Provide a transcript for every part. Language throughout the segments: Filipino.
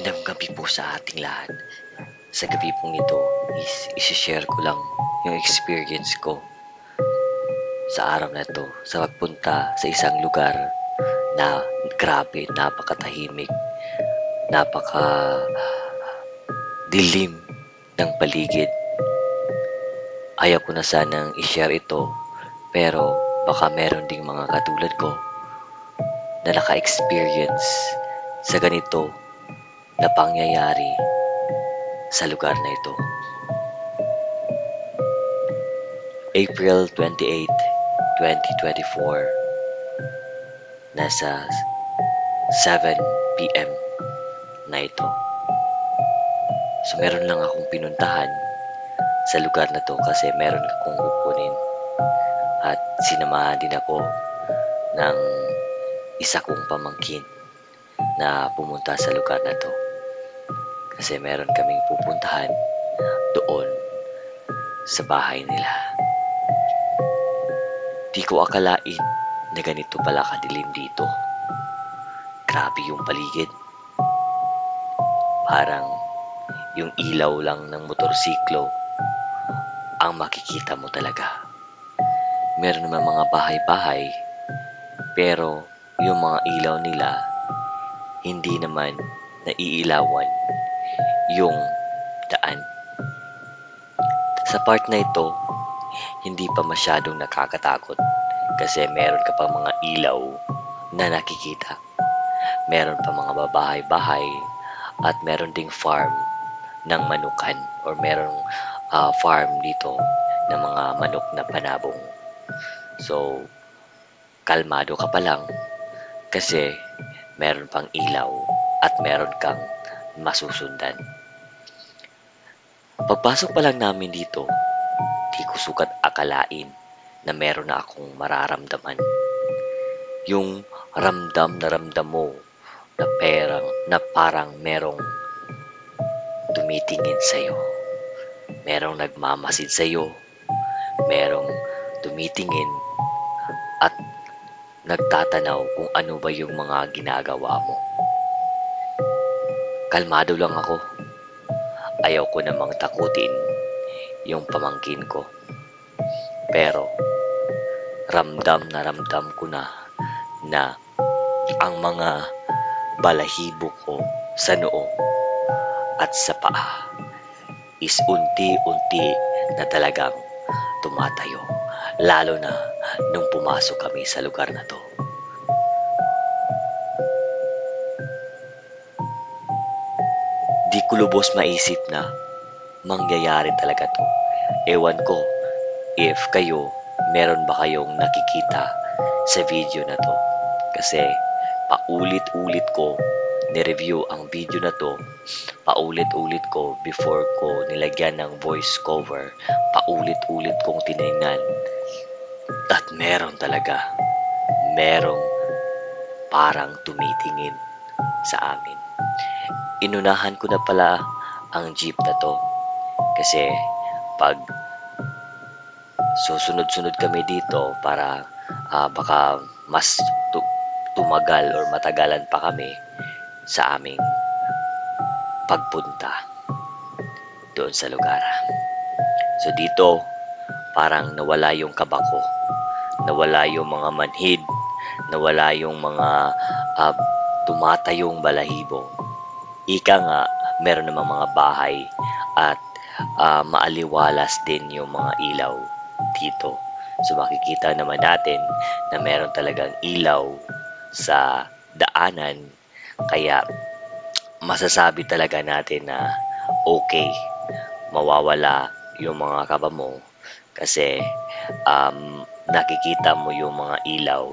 Magandang gabi po sa ating lahat. Sa gabi pong ito, isi-share ko lang yung experience ko sa araw na to sa pagpunta sa isang lugar na grabe, napakatahimik, napaka dilim ng paligid. Ayaw ko na sanang i-share ito, pero baka meron ding mga katulad ko na naka-experience sa ganito na pangyayari sa lugar na ito. April 28, 2024, nasa 7 p.m. na ito. So meron lang akong pinuntahan sa lugar na to kasi meron akong kukunin at sinamahan din ako ng isa kong pamangkin na pumunta sa lugar na to kasi meron kaming pupuntahan doon sa bahay nila. Di ko akalain na ganito pala kadilim dito. Grabe yung paligid. Parang yung ilaw lang ng motorsiklo ang makikita mo talaga. Meron naman mga bahay-bahay, pero yung mga ilaw nila hindi naman naiilawan yung daan. Sa part na ito, hindi pa masyadong nakakatakot kasi meron ka pang mga ilaw na nakikita. Meron pa mga bahay-bahay at meron ding farm ng manukan or merong farm dito ng mga manok na panabong. So, kalmado ka pa lang kasi meron pang ilaw at meron kang masusundan. Pagpasok pa lang namin dito, di ko sukat akalain na meron na akong mararamdaman. Yung ramdam na ramdam mo na parang merong tumitingin sa'yo. Merong nagmamasid sa'yo. Merong tumitingin at nagtatanaw kung ano ba yung mga ginagawa mo. Kalmado lang ako. Ayaw ko namang takutin yung pamangkin ko. Pero ramdam ko na ang mga balahibo ko sa noo at sa paa is unti-unti na talagang tumatayo. Lalo na nung pumasok kami sa lugar na to. Di ko lubos maisip na mangyayari talaga to. Ewan ko if kayo, meron ba kayong nakikita sa video na to? Kasi paulit-ulit ko ni-review ang video na to. Paulit-ulit ko before ko nilagyan ng voice cover. Paulit-ulit kong tinignan. At meron talaga. Merong parang tumitingin sa amin. Inunahan ko na pala ang jeep na to. Kasi pag susunod-sunod kami dito para baka mas tumagal or matagalan pa kami sa aming pagpunta doon sa lugar. So dito, parang nawala yung kaba ko. Nawala yung mga manhid. Nawala yung mga tumatayong balahibo. Ika nga, meron namang mga bahay at maaliwalas din yung mga ilaw dito. So makikita naman natin na meron talagang ilaw sa daanan, kaya masasabi talaga natin na okay, mawawala yung mga kaba mo kasi nakikita mo yung mga ilaw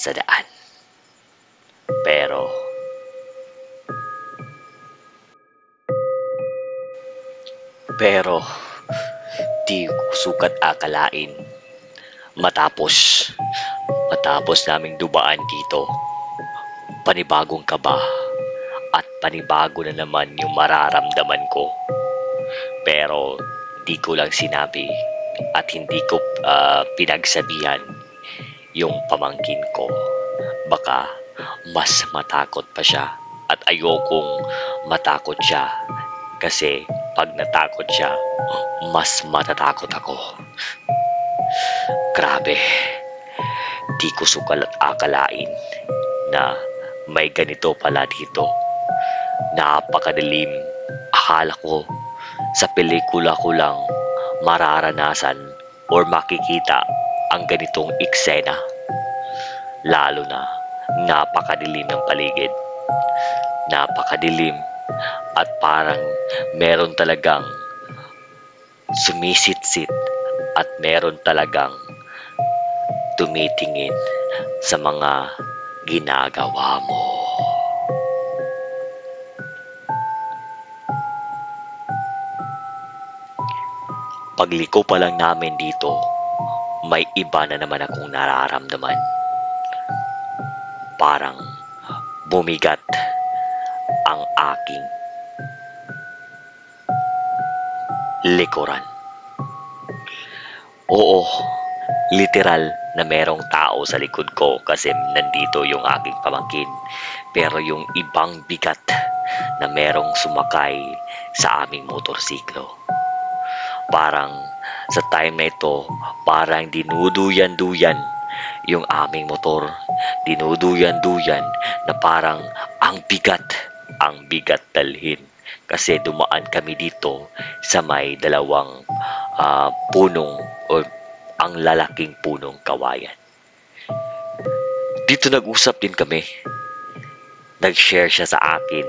sa daan. Pero di ko sukat akalain matapos naming dubaan dito, panibagong kaba at panibago na naman yung mararamdaman ko. Pero di ko lang sinabi at hindi ko pinagsabihan yung pamangkin ko. Baka mas matakot pa siya at ayokong matakot siya kasi pag natakot siya, mas matatakot ako. Grabe, di ko sukal at akalain na may ganito pala dito. Napakadilim. Akala ko sa pelikula ko lang mararanasan or makikita ang ganitong eksena. Lalo na napakadilim ng paligid. Napakadilim at parang meron talagang sumisitsit at meron talagang tumitingin sa mga ginagawa mo. Pagliko pa lang namin dito, may iba na naman akong nararamdaman. Parang bumigat ang aking likuran. Oo, literal na merong tao sa likod ko kasi nandito yung aking pamangkin. Pero yung ibang bigat na merong sumakay sa aming motorsiklo. Parang sa time na ito, parang dinuduyan-duyan yung aming motor. Dinuduyan-duyan na parang ang bigat dalhin. Kasi dumaan kami dito sa may dalawang punong o ang lalaking punong kawayan. Dito nag-usap din kami. Nag-share siya sa akin.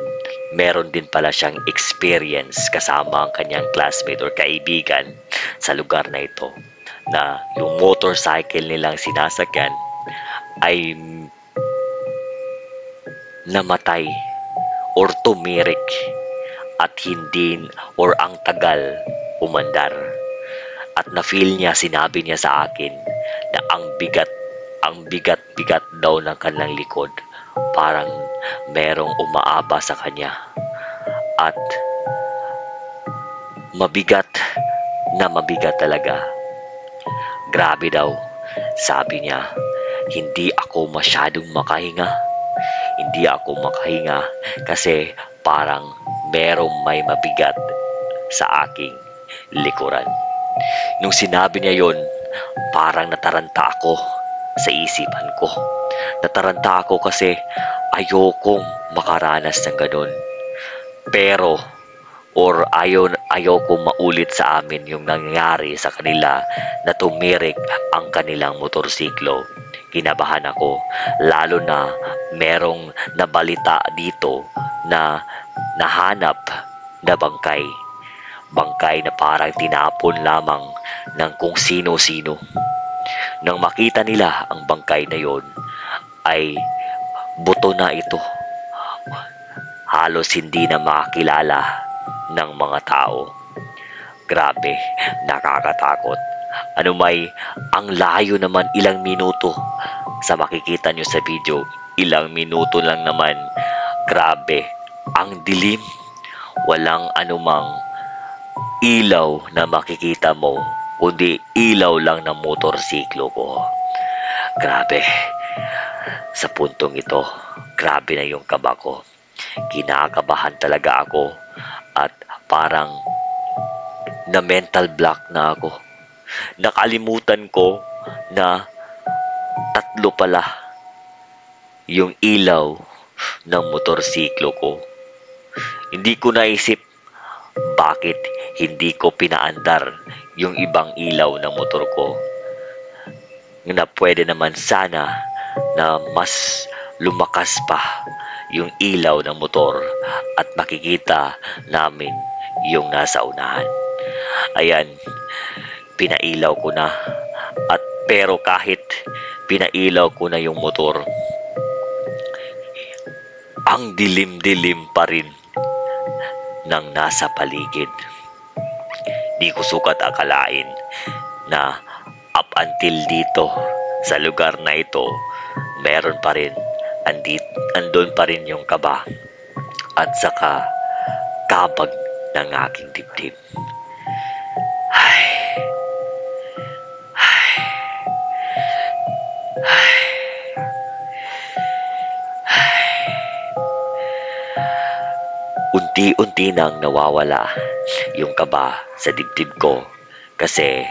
Meron din pala siyang experience kasama ang kanyang classmate or kaibigan sa lugar na ito na yung motorcycle nilang sinasakyan ay namatay or tumirik at hindi or ang tagal umandar. At na-feel niya, sinabi niya sa akin na ang bigat daw ng kanilang likod. Parang merong umaaba sa kanya. At mabigat talaga. Grabe daw, sabi niya, hindi ako masyadong makahinga. Hindi ako makahinga kasi parang merong may mabigat sa aking likuran. Nung sinabi niya yon, parang nataranta ako sa isipan ko. Nataranta ako kasi ayokong makaranas ng ganun. Pero, or ayokong maulit sa amin yung nangyari sa kanila na tumirik ang kanilang motorsiklo. Kinabahan ako, lalo na merong nabalita dito na nahanap na bangkay. Bangkay na parang tinapon lamang ng kung sino-sino. Nang makita nila ang bangkay na yon, ay buto na ito. Halos hindi na makakilala ng mga tao. Grabe, nakakatakot. Ano may, ang layo naman, ilang minuto. Sa makikita nyo sa video, ilang minuto lang naman. Grabe, ang dilim. Walang anumang ilaw na makikita mo, kundi ilaw lang ng motorsiklo ko. Grabe, sa puntong ito, grabe na yung kaba ko. Kinakabahan talaga ako at parang na mental block na ako. Nakalimutan ko na tatlo pala yung ilaw ng motorsiklo ko. Hindi ko naisip bakit hindi ko pinaandar yung ibang ilaw ng motor ko na pwede naman sana na mas lumakas pa yung ilaw ng motor at makikita namin yung nasa unahan. Ayan, pinailaw ko na at pero kahit pinailaw ko na yung motor, ang dilim-dilim pa rin ng nasa paligid. Di ko sukat akalain na up until dito sa lugar na ito, meron pa rin, andun pa rin yung kaba at saka kabag ng aking dibdib. Ay, ay, ay, ay. Unti-unti nang nawawala yung kaba sa dibdib ko kasi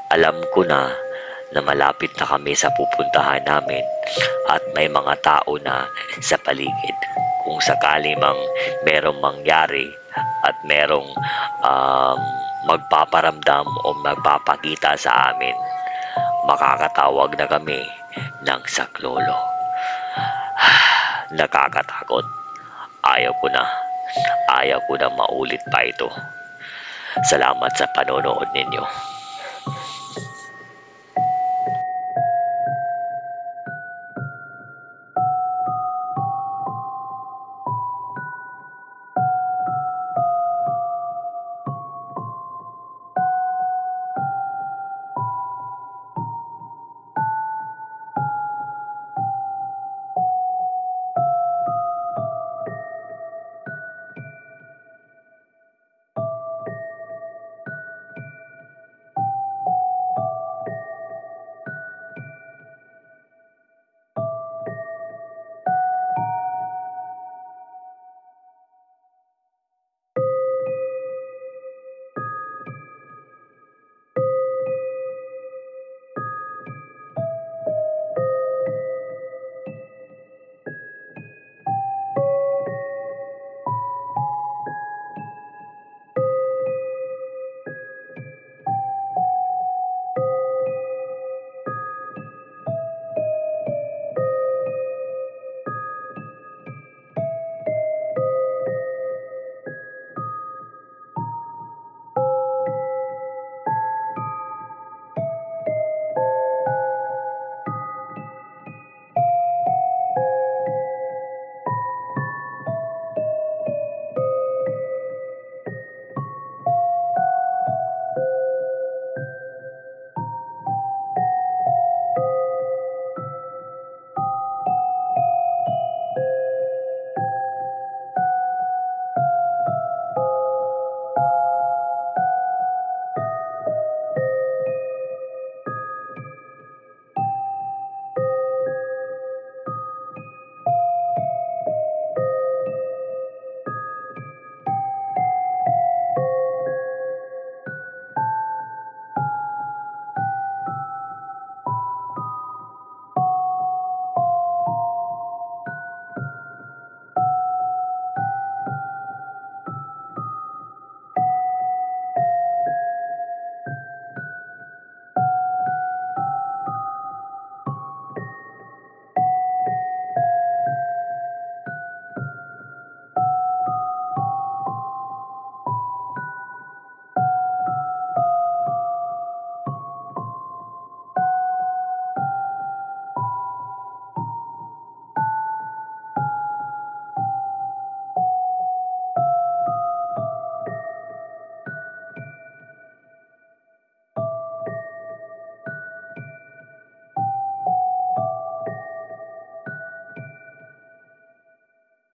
alam ko na malapit na kami sa pupuntahan namin at may mga tao na sa paligid. Kung sakali mang merong mangyari at merong um, magpaparamdam o magpapakita sa amin, makakatawag na kami ng saklolo. Nakakatakot. Ayaw ko na. Ayaw ko na maulit pa ito. Salamat sa panonood ninyo.